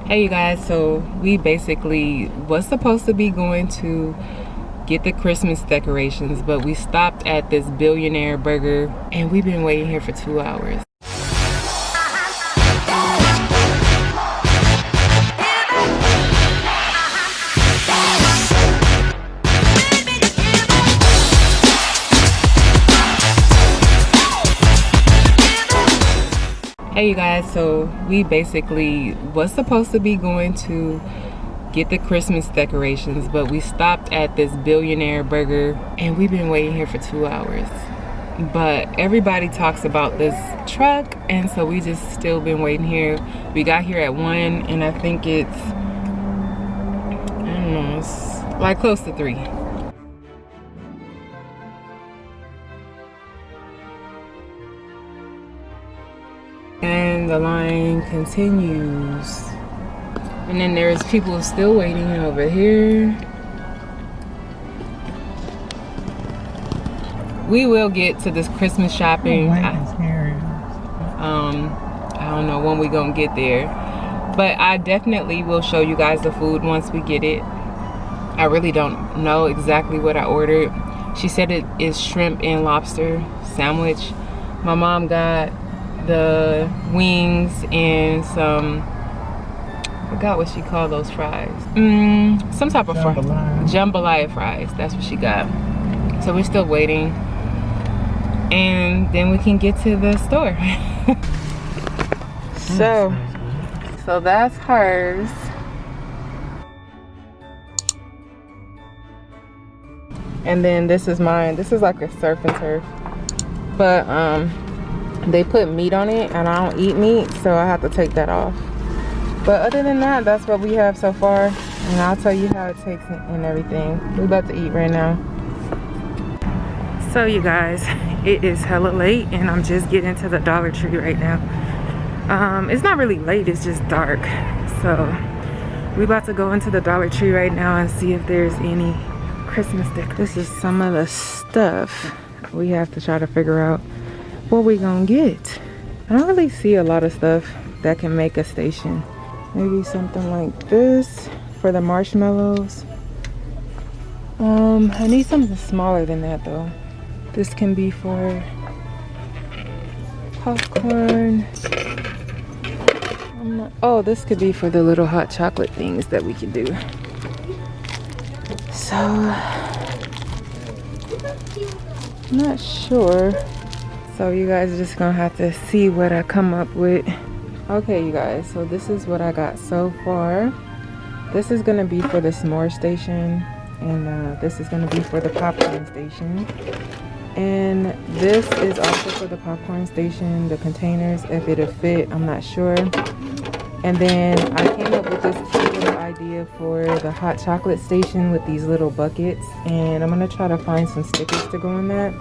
Hey you guys, so we basically was supposed to be going to get the Christmas decorations, but we stopped at this Billionaire burger and we've been waiting here for 2 hours. Hey you guys, so we basically was supposed to be going to get the Christmas decorations, but we stopped at this Billionaire burger and we've been waiting here for 2 hours. But everybody talks about this truck, and so we just still been waiting here. We got here at 1 and I think it's, I don't know, it's like close to 3. And the line continues. And then there's people still waiting over here. We will get to this Christmas shopping. I don't know when we gonna get there, but I definitely will show you guys the food once we get it. I really don't know exactly what I ordered. She said it is shrimp and lobster sandwich. My mom got the wings and some, I forgot what she called those fries. Some type of jambalaya fries. That's what she got. So we're still waiting, and then we can get to the store. so that's hers. And then this is mine. This is like a surf and turf, but they put meat on it and I don't eat meat, so I have to take that off. But other than that, that's what we have so far, and I'll tell you how it takes and everything. We're about to eat right now. So you guys, it is hella late and I'm just getting to the Dollar Tree right now. It's not really late, it's just dark. So we about to go into the Dollar Tree right now and see if there's any Christmas decorations. This is some of the stuff we have to try to figure out what we gonna get. I don't really see a lot of stuff that can make a station. Maybe something like this for the marshmallows. I need something smaller than that though. This can be for popcorn. Oh, this could be for the little hot chocolate things that we can do. So, I'm not sure. So you guys are just gonna have to see what I come up with. Okay you guys, so this is what I got so far. This is gonna be for the s'more station, and this is gonna be for the popcorn station. And this is also for the popcorn station, the containers, if it'll fit, I'm not sure. And then I came up with this cute little idea for the hot chocolate station with these little buckets, and I'm gonna try to find some stickers to go on that.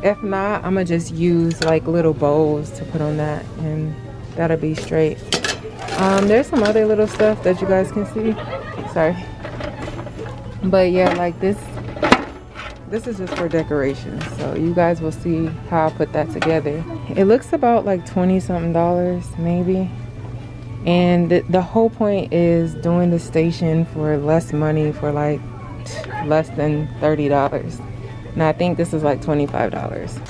If not, I'm gonna just use like little bowls to put on that, and that'll be straight. There's some other little stuff that you guys can see. Sorry. But yeah, like this is just for decoration. So you guys will see how I put that together. It looks about like 20 something dollars maybe. And the whole point is doing the station for less money, for like less than $30. And I think this is like $25.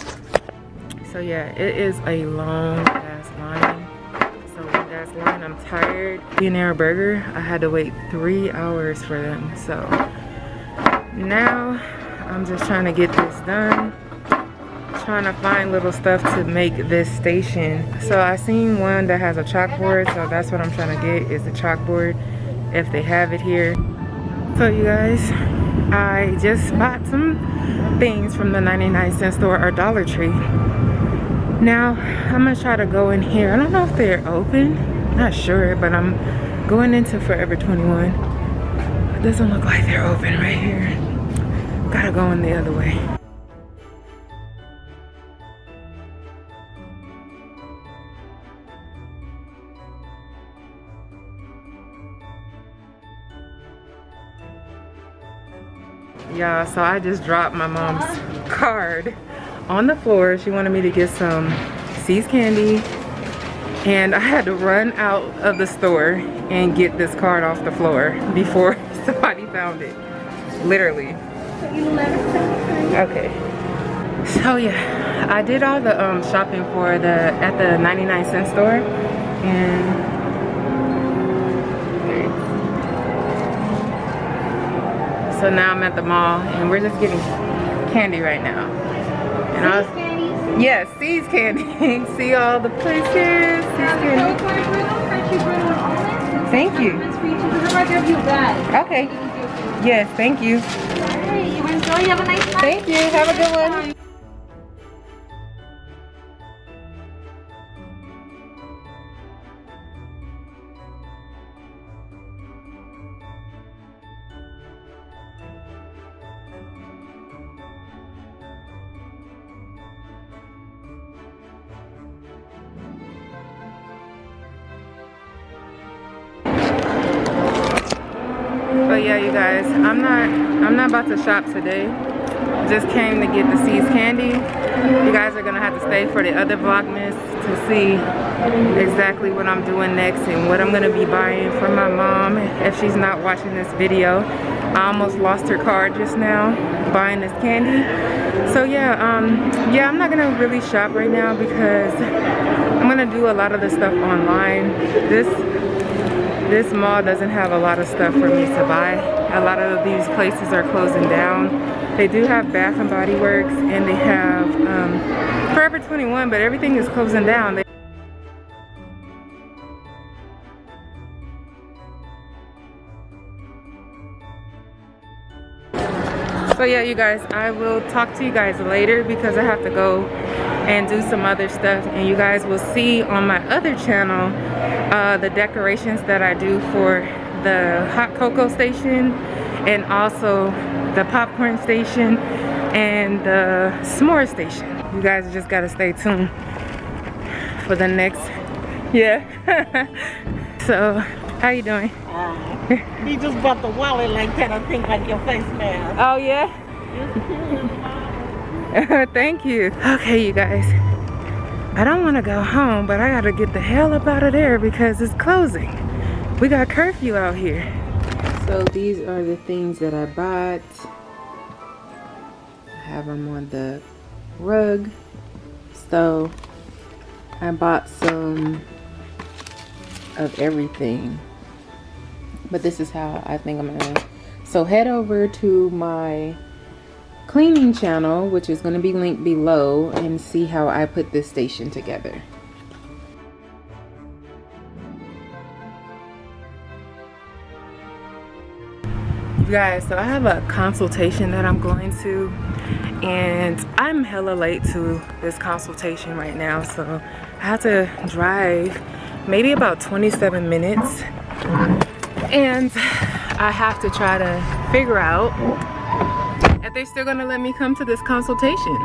So yeah, it is a long ass line. So long ass line, I'm tired. Billionaire burger, I had to wait 3 hours for them. So now I'm just trying to get this done. Trying to find little stuff to make this station. So I seen one that has a chalkboard, so that's what I'm trying to get, is the chalkboard, if they have it here. So you guys, I just bought some things from the 99-cent store or Dollar Tree. Now I'm gonna try to go in here. I don't know if they're open, not sure, but I'm going into Forever 21. It doesn't look like they're open right here. Gotta go in the other way. Yeah, so I just dropped my mom's card on the floor. She wanted me to get some C's candy and I had to run out of the store and get this card off the floor before somebody found it. Literally. Okay. So yeah, I did all the shopping for at the 99-cent store, and so now I'm at the mall and we're just getting candy right now. And I was, yes, C's candy. See all the places. Thank you. Okay. Yes, thank you. Alright, you enjoy. You have a nice time. Thank you. Have a good one. But yeah, you guys, I'm not about to shop today. Just came to get the C's candy. You guys are gonna have to stay for the other vlogmas to see exactly what I'm doing next and what I'm gonna be buying for my mom if she's not watching this video. I almost lost her card just now buying this candy. So yeah, I'm not gonna really shop right now because I'm gonna do a lot of the stuff online. This mall doesn't have a lot of stuff for me to buy. A lot of these places are closing down. They do have Bath and Body Works and they have Forever 21, but everything is closing down. So yeah, you guys, I will talk to you guys later because I have to go and do some other stuff, and you guys will see on my other channel the decorations that I do for the hot cocoa station and also the popcorn station and the s'more station. You guys just gotta stay tuned for the next, yeah. So, how you doing? He just bought the wallet like that, I think, like your face mask. Oh yeah? Thank you. Okay, you guys. I don't want to go home, but I gotta get the hell up out of there because it's closing. We got curfew out here. So these are the things that I bought. I have them on the rug. So I bought some of everything. But this is how I think I'm gonna. So head over to my cleaning channel, which is going to be linked below, and see how I put this station together. You guys, so I have a consultation that I'm going to, and I'm hella late to this consultation right now, so I have to drive maybe about 27 minutes, and I have to try to figure out if they're still gonna let me come to this consultation.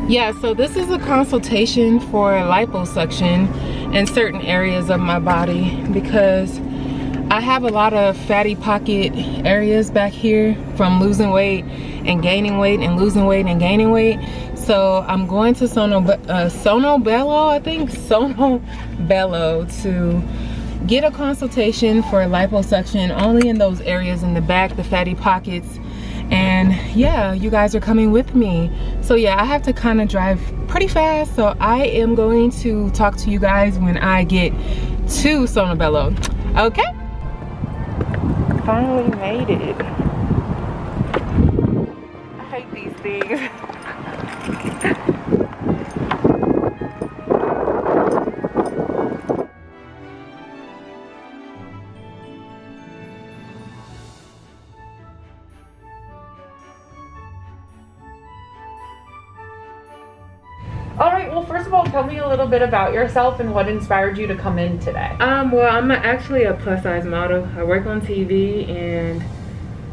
Yeah, so this is a consultation for liposuction in certain areas of my body because I have a lot of fatty pocket areas back here from losing weight and gaining weight and losing weight and gaining weight. So I'm going to Sono Bello to get a consultation for liposuction only in those areas in the back, the fatty pockets. And yeah, you guys are coming with me. So yeah, I have to kind of drive pretty fast. So I am going to talk to you guys when I get to Sono Bello. Okay? Finally made it. I hate these things. Alright, well first of all, tell me a little bit about yourself and what inspired you to come in today. Well, I'm actually a plus size model. I work on TV, and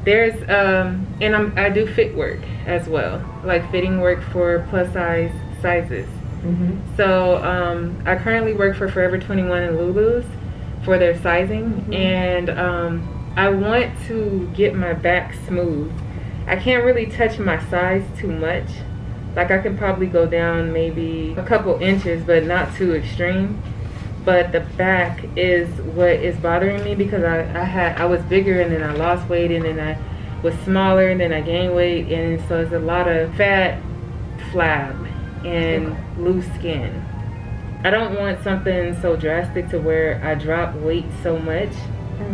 there's I do fit work as well, like fitting work for plus size sizes. So I currently work for Forever 21 and Lulu's for their sizing, and I want to get my back smooth. I can't really touch my size too much. Like I can probably go down maybe a couple inches, but not too extreme. but the back is what is bothering me because I was bigger and then I lost weight and then I was smaller and then I gained weight, and so it's a lot of fat, flab, and loose skin. I don't want something so drastic to where I drop weight so much,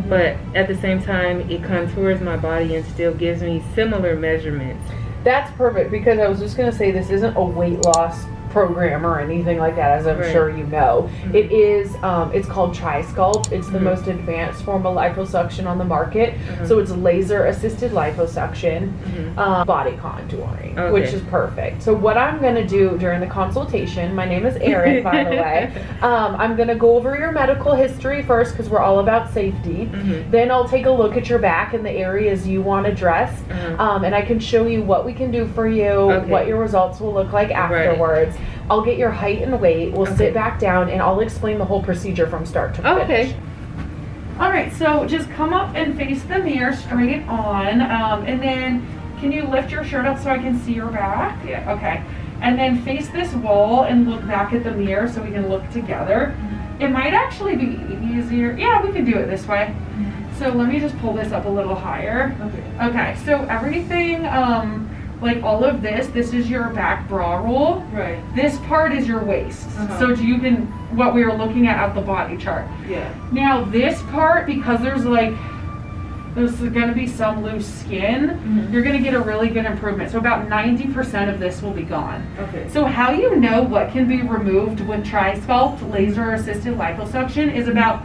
but at the same time it contours my body and still gives me similar measurements. That's perfect, because I was just going to say this isn't a weight loss program or anything like that, as I'm sure you know. It is, it's called Tri-Sculpt. It's the most advanced form of liposuction on the market. So it's laser assisted liposuction, body contouring, which is perfect. So what I'm going to do during the consultation, my name is Erin, by the way, I'm going to go over your medical history first because we're all about safety. Then I'll take a look at your back and the areas you want to address, and I can show you what we can do for you, what your results will look like afterwards. I'll get your height and weight. We'll sit back down and I'll explain the whole procedure from start to finish. All right, so just come up and face the mirror straight on, and then can you lift your shirt up so I can see your back? Yeah, okay. And then face this wall and look back at the mirror so we can look together. It might actually be easier. Yeah, we can do it this way. So let me just pull this up a little higher. Okay, so everything, like all of this is your back bra roll. Right. This part is your waist. So you can, what we were looking at the body chart. Yeah. Now this part, because there's going to be some loose skin, you're going to get a really good improvement. So about 90% of this will be gone. Okay. So how you know what can be removed with Tri-Sculpt laser assisted liposuction is about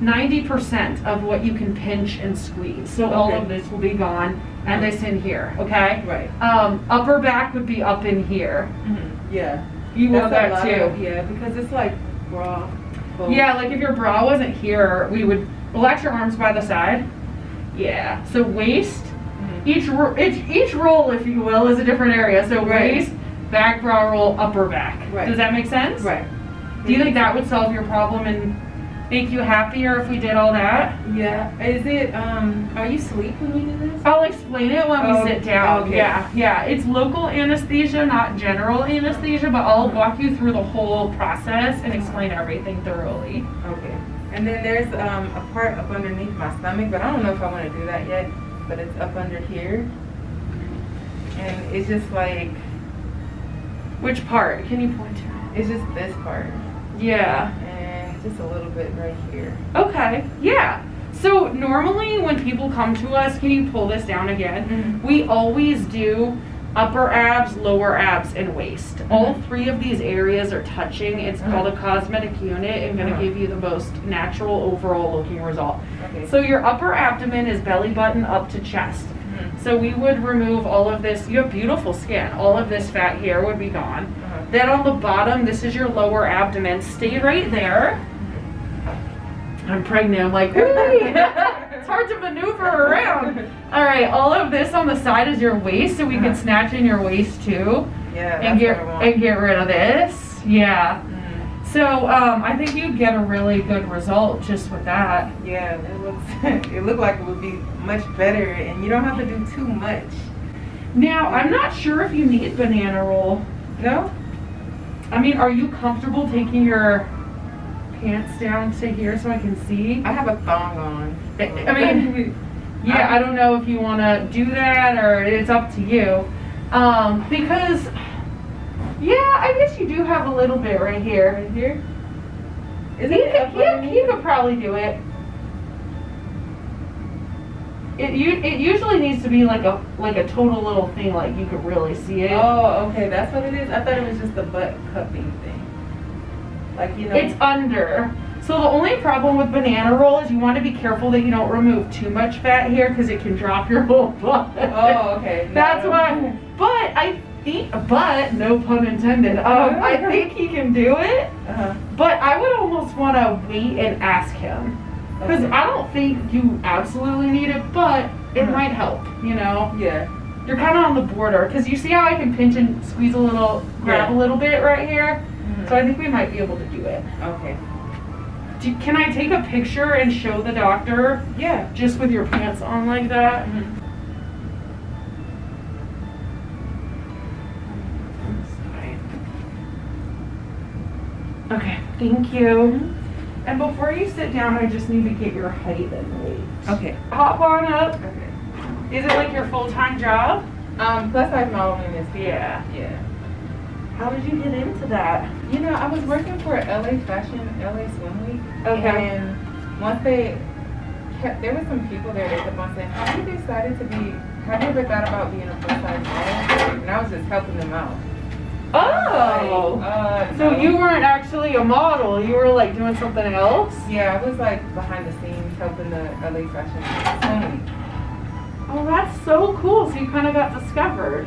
90% of what you can pinch and squeeze. So all of this will be gone, and this in here, okay? Right. Upper back would be up in here. Yeah. You want that too. Yeah, because it's like bra. Yeah, like if your bra wasn't here, we would relax your arms by the side. Yeah. So waist, each roll, if you will, is a different area. So waist, back bra roll, upper back. Right. Does that make sense? Right. Do you think that would solve your problem and make you happier if we did all that? Yeah. Is it, are you asleep when we do this? I'll explain it when we sit down. Okay. Yeah. It's local anesthesia, not general anesthesia, but I'll walk you through the whole process and explain everything thoroughly. Okay. And then there's a part up underneath my stomach, but I don't know if I want to do that yet, but it's up under here. And it's just like... Which part? Can you point to it? It's just this part. Yeah. Just a little bit right here. Okay, yeah. So normally when people come to us, can you pull this down again? We always do upper abs, lower abs, and waist. All three of these areas are touching. It's called a cosmetic unit and going to give you the most natural overall looking result. Okay. So your upper abdomen is belly button up to chest. So we would remove all of this. You have beautiful skin. All of this fat here would be gone. Then on the bottom, this is your lower abdomen. Stay right there. I'm pregnant. I'm like, hey. It's hard to maneuver around. All right, all of this on the side is your waist, so we can snatch in your waist too. Yeah, and get rid of this. Yeah. So I think you'd get a really good result just with that. Yeah, it looked like it would be much better, and you don't have to do too much. Now, I'm not sure if you need banana roll. No? I mean, are you comfortable taking your pants down to here so I can see? I have a thong on. I mean, yeah, I don't know if you want to do that or it's up to you. Because, yeah, I guess you do have a little bit right here. Right here? You could probably do it. It usually needs to be like a total little thing, like you could really see it. Oh, okay, that's what it is. I thought it was just the butt cupping thing. Like, you know. It's under. So the only problem with banana roll is you want to be careful that you don't remove too much fat here because it can drop your whole butt. Oh, okay. That's why. But no pun intended. I think he can do it. But I would almost want to wait and ask him. Because I don't think you absolutely need it, but it might help, you know? Yeah. You're kind of on the border. Because you see how I can pinch and squeeze a little, grab a little bit right here? So I think we might be able to do it. Okay. Can I take a picture and show the doctor? Yeah. Just with your pants on like that? Okay, thank you. And before you sit down, I just need to get your height and weight. Okay. Hop on up. Okay. Is it like your full-time job? Plus size modeling is Yeah. Yeah. How did you get into that? You know, I was working for LA Swim Week. Okay. And once there were some people there that kept on saying, have you ever thought about being a plus size model? And I was just helping them out. Oh. So no. you weren't actually a model. You were like doing something else? Yeah, I was like behind the scenes helping the LA Swim Week. Oh, that's so cool. So you kind of got discovered.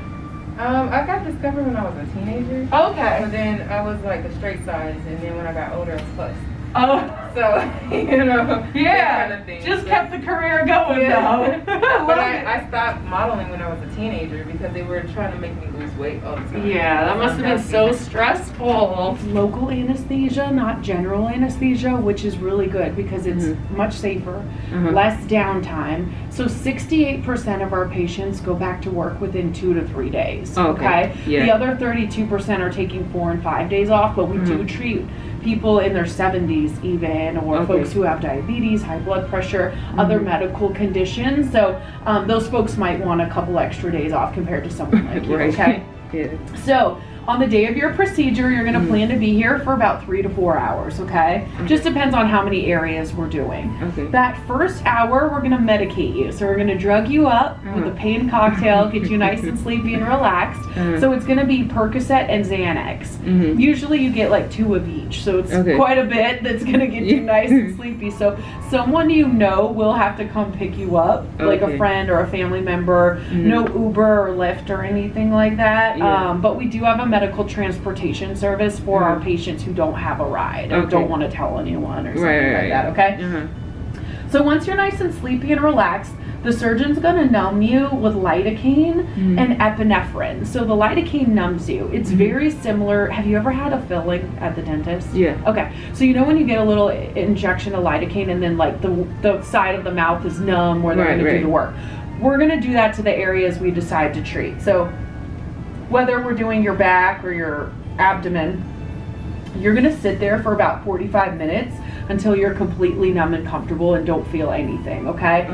I got discovered when I was a teenager. Okay. But then I was like a straight size, and then when I got older, I was plus. Oh. So, you know, Yeah. that kind of thing. Just kept the career going though. But I stopped modeling when I was a teenager because they were trying to make me lose weight all the time. Yeah, that must have been so stressful. Local anesthesia, not general anesthesia, which is really good because it's much safer, less downtime. So 68% of our patients go back to work within 2 to 3 days. Oh, okay. Yeah. The other 32% are taking 4 and 5 days off, but we do treat people in their 70s even, or folks who have diabetes, high blood pressure, other medical conditions. So those folks might want a couple extra days off compared to someone like you, okay? Yeah. So on the day of your procedure, you're going to plan to be here for about 3 to 4 hours, okay? Just depends on how many areas we're doing. Okay. That first hour, we're going to medicate you. So we're going to drug you up with a pain cocktail, get you nice and sleepy and relaxed. So it's going to be Percocet and Xanax. Usually you get like 2 of each, so it's quite a bit that's going to get you nice and sleepy. So someone you know will have to come pick you up, like a friend or a family member. No Uber or Lyft or anything like that. But we do have a medical transportation service for our patients who don't have a ride or don't want to tell anyone or something like that, okay? So once you're nice and sleepy and relaxed, the surgeon's gonna numb you with lidocaine and epinephrine. So the lidocaine numbs you. It's very similar. Have you ever had a filling at the dentist? Yeah. Okay. So you know when you get a little injection of lidocaine and then like the side of the mouth is numb where they're gonna do the work. We're gonna do that to the areas we decide to treat. So whether we're doing your back or your abdomen, you're gonna sit there for about 45 minutes until you're completely numb and comfortable and don't feel anything, okay?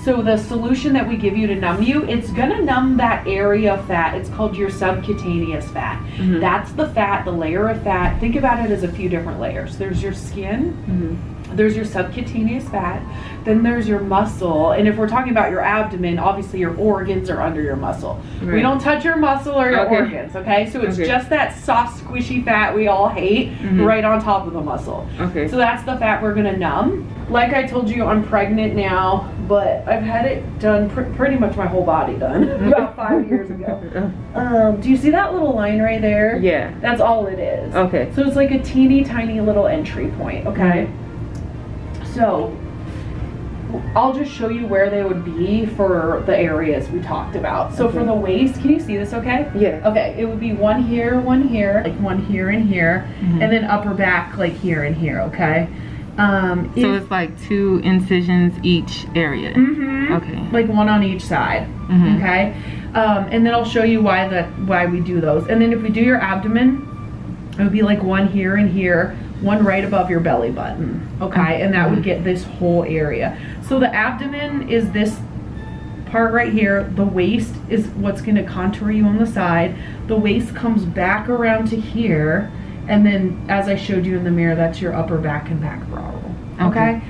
So the solution that we give you to numb you, it's gonna numb that area of fat. It's called your subcutaneous fat. That's the fat, the layer of fat. Think about it as a few different layers. There's your skin, there's your subcutaneous fat, then there's your muscle, and if we're talking about your abdomen, obviously your organs are under your muscle. We don't touch your muscle or your organs, okay? So it's just that soft, squishy fat we all hate right on top of the muscle. So that's the fat we're gonna numb. Like I told you, I'm pregnant now, but I've had it done pretty much my whole body done about 5 years ago. Do you see that little line right there? Yeah. That's all it is. Okay. So it's like a teeny tiny little entry point, okay? So I'll just show you where they would be for the areas we talked about. So for the waist, can you see this okay? Yeah. Okay, it would be one here, like one here and here, and then upper back like here and here, okay? So it's like 2 incisions each area. Okay. Like one on each side, okay? And then I'll show you why we do those. And then if we do your abdomen, it would be like one here and here, one right above your belly button, okay? And that would get this whole area. So the abdomen is this part right here. The waist is what's gonna contour you on the side. The waist comes back around to here, and then as I showed you in the mirror, that's your upper back and back bravo, okay?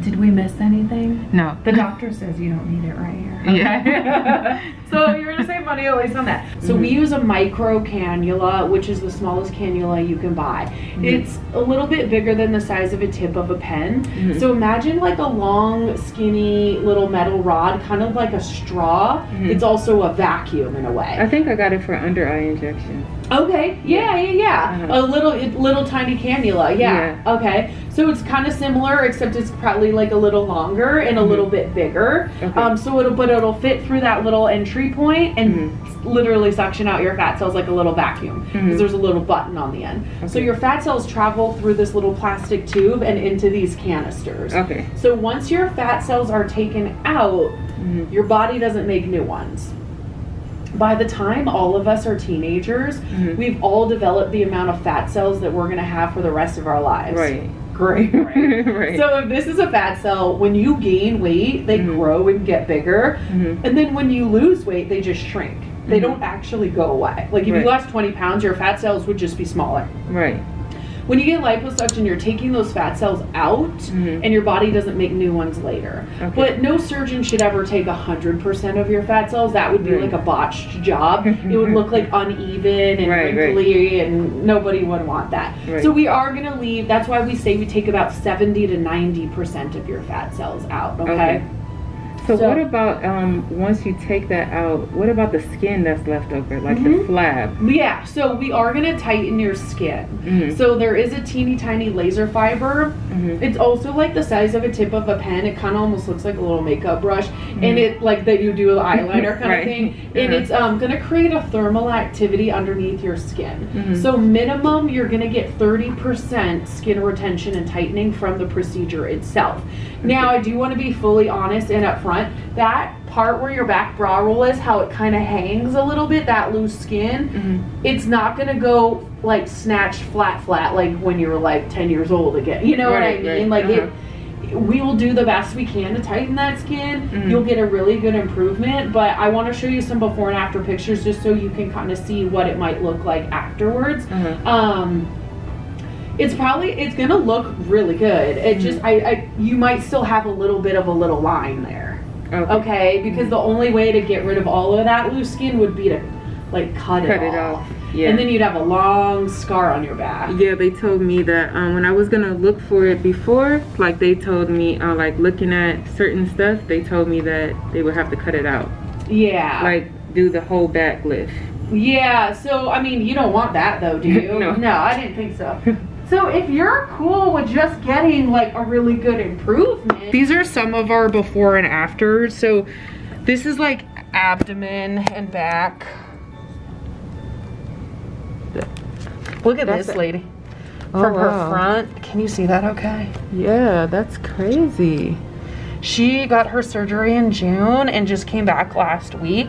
Did we miss anything? No. The doctor says you don't need it right here. Okay. Yeah. So you're gonna save money at least on that. So we use a micro cannula, which is the smallest cannula you can buy. It's a little bit bigger than the size of a tip of a pen. So imagine like a long, skinny little metal rod, kind of like a straw. It's also a vacuum in a way. I think I got it for under eye injection. Okay, yeah. A little tiny cannula, yeah. Okay, so it's kind of similar, except it's probably like a little longer and a little bit bigger. So it'll fit through that little entry point and literally suction out your fat cells like a little vacuum, because there's a little button on the end. So your fat cells travel through this little plastic tube and into these canisters. So once your fat cells are taken out, your body doesn't make new ones. by the time all of us are teenagers, we've all developed the amount of fat cells that we're going to have for the rest of our lives. Right. Great, right? Right. So if this is a fat cell, when you gain weight, they grow and get bigger. And then when you lose weight, they just shrink. They don't actually go away. Like if you lost 20 pounds, your fat cells would just be smaller. Right. When you get liposuction, you're taking those fat cells out and your body doesn't make new ones later. Okay. But no surgeon should ever take 100% of your fat cells. That would be like a botched job. It would look like uneven and wrinkly and nobody would want that. So we are going to leave. That's why we say we take about 70 to 90% of your fat cells out, okay? So what about once you take that out, what about the skin that's left over, like the flab? Yeah, so we are going to tighten your skin. So there is a teeny tiny laser fiber. It's also like the size of a tip of a pen. It kind of almost looks like a little makeup brush. And it like that you do the eyeliner kind of thing. And it's going to create a thermal activity underneath your skin. So minimum, you're going to get 30% skin retention and tightening from the procedure itself. Now, I do want to be fully honest and upfront. That part where your back bra roll is, how it kind of hangs a little bit, that loose skin, it's not going to go like snatched flat like when you were like 10 years old again. You know what I mean? Like we will do the best we can to tighten that skin. You'll get a really good improvement, but I want to show you some before and after pictures just so you can kind of see what it might look like afterwards. It's gonna look really good. It just, you might still have a little bit of a little line there. Okay? Because the only way to get rid of all of that loose skin would be to like cut it off. Yeah. And then you'd have a long scar on your back. Yeah, they told me that when I was gonna look for it before, like they told me, like looking at certain stuff, they told me that they would have to cut it out. Yeah. Like do the whole back lift. Yeah, so I mean, you don't want that though, do you? No, I didn't think so. So if you're cool with just getting like a really good improvement, these are some of our before and afters. So this is like abdomen and back. Look at this lady. From her front. Can you see that okay? Yeah, that's crazy. She got her surgery in June and just came back last week.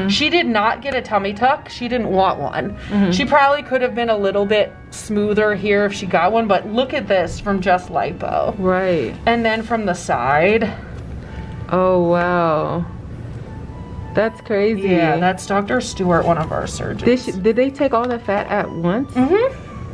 She did not get a tummy tuck. She didn't want one. She probably could have been a little bit smoother here if she got one, but look at this from just lipo. Right. And then from the side. Oh, wow. That's crazy. Yeah, that's Dr. Stewart, one of our surgeons. Did they take all the fat at once?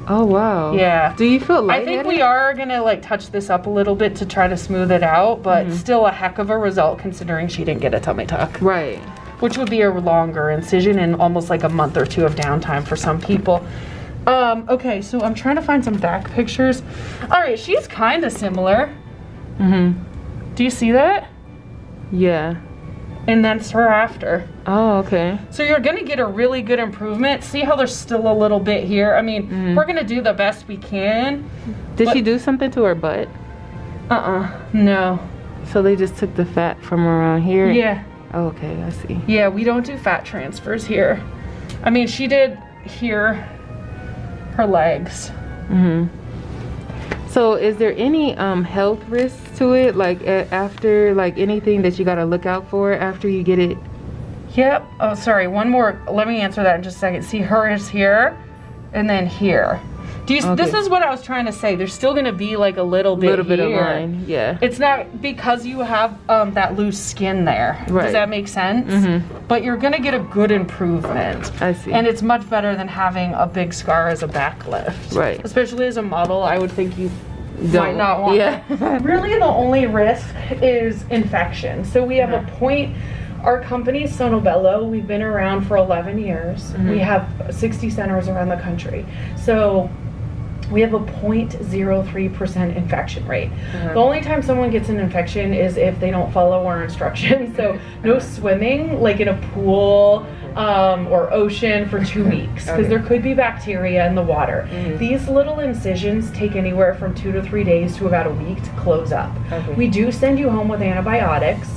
Oh, wow. Yeah. Do you feel lightheaded? I think we are going to like touch this up a little bit to try to smooth it out, but still a heck of a result considering she didn't get a tummy tuck. Right. Which would be a longer incision and almost like a month or two of downtime for some people. Okay, so I'm trying to find some back pictures. All right, she's kind of similar. Do you see that? Yeah. And that's her after. Oh, okay. So you're gonna get a really good improvement. See how there's still a little bit here? I mean, we're gonna do the best we can. Did she do something to her butt? No. So they just took the fat from around here? Yeah. Oh, okay, I see. Yeah, we don't do fat transfers here. I mean, she did here, her legs. So is there any health risks to it? Like after, like anything that you gotta look out for after you get it? Yep. Oh, sorry, one more. Let me answer that in just a second. See, her is here and then here. This is what I was trying to say. There's still gonna be like a little bit of line, yeah. It's not because you have that loose skin there. Right. Does that make sense? But you're gonna get a good improvement. I see. And it's much better than having a big scar as a back lift. Right. Especially as a model, I would think you might not want that. Really, the only risk is infection. So we have a point. Our company is Sonobello. We've been around for 11 years. We have 60 centers around the country. So we have a 0.03% infection rate. The only time someone gets an infection is if they don't follow our instructions. So no swimming, like in a pool or ocean for 2 weeks, because there could be bacteria in the water. These little incisions take anywhere from 2 to 3 days to about a week to close up. We do send you home with antibiotics,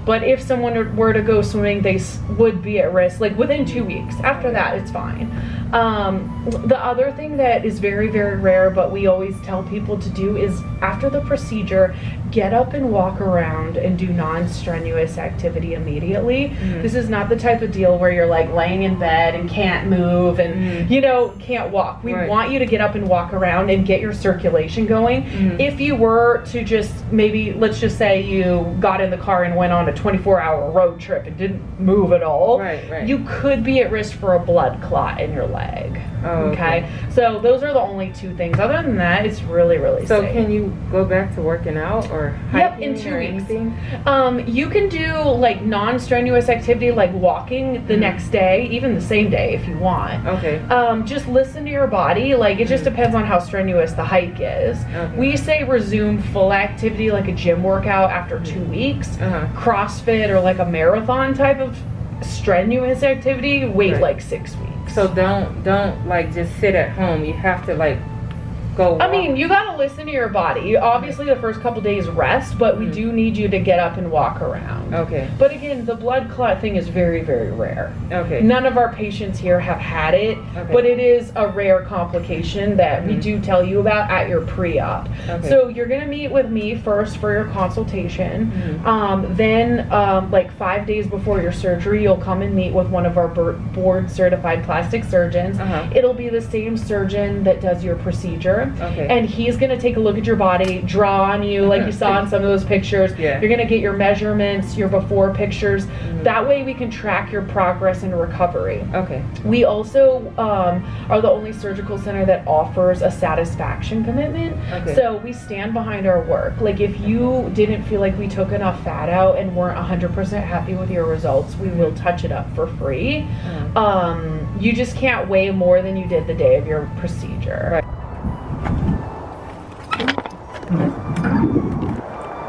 but if someone were to go swimming, they would be at risk like within 2 weeks. After that, it's fine. The other thing that is very, very rare, but we always tell people to do is after the procedure, get up and walk around and do non-strenuous activity immediately. This is not the type of deal where you're like laying in bed and can't move and you know, can't walk. We want you to get up and walk around and get your circulation going. If you were to just maybe, let's just say you got in the car and went on a 24-hour road trip and didn't move at all, you could be at risk for a blood clot in your leg. Okay, so those are the only two things. Other than that, it's really, really So safe. can you go back to working out or hiking in 2 or weeks. anything? You can do like non-strenuous activity like walking the next day, even the same day if you want. Okay. Just listen to your body. Like it just depends on how strenuous the hike is. We say resume full activity like a gym workout after 2 weeks. CrossFit or like a marathon type of strenuous activity, wait like 6 weeks. So don't like just sit at home. You have to like go walk. I mean, you gotta listen to your body. Obviously the first couple days rest, but we do need you to get up and walk around. Okay. But again, the blood clot thing is very, very rare. Okay. None of our patients here have had it, but it is a rare complication that we do tell you about at your pre-op. So you're gonna meet with me first for your consultation. Then like 5 days before your surgery, you'll come and meet with one of our board certified plastic surgeons. It'll be the same surgeon that does your procedure. And he's gonna take a look at your body, draw on you like you saw in some of those pictures. You're gonna get your measurements, your before pictures. That way we can track your progress and recovery. We also are the only surgical center that offers a satisfaction commitment. So we stand behind our work. Like if you didn't feel like we took enough fat out and weren't 100% happy with your results, we will touch it up for free. You just can't weigh more than you did the day of your procedure.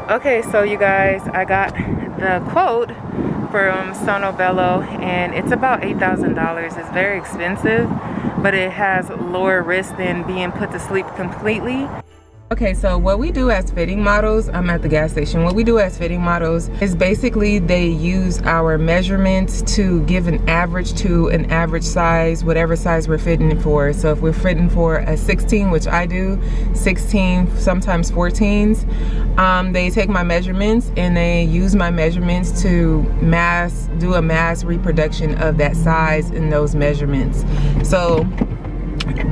Okay, so you guys, I got the quote from Sonobello and it's about $8,000. It's very expensive, but it has lower risk than being put to sleep completely. Okay, so what we do as fitting models, I'm at the gas station. What we do as fitting models is basically they use our measurements to give an average to an average size, whatever size we're fitting for. So if we're fitting for a 16, which I do, 16, sometimes 14s, they take my measurements and they use my measurements to do a mass reproduction of that size in those measurements. So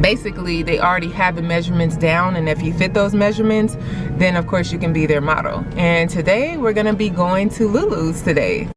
basically they already have the measurements down, and if you fit those measurements, then of course you can be their model. And today we're gonna be going to Lulu's today.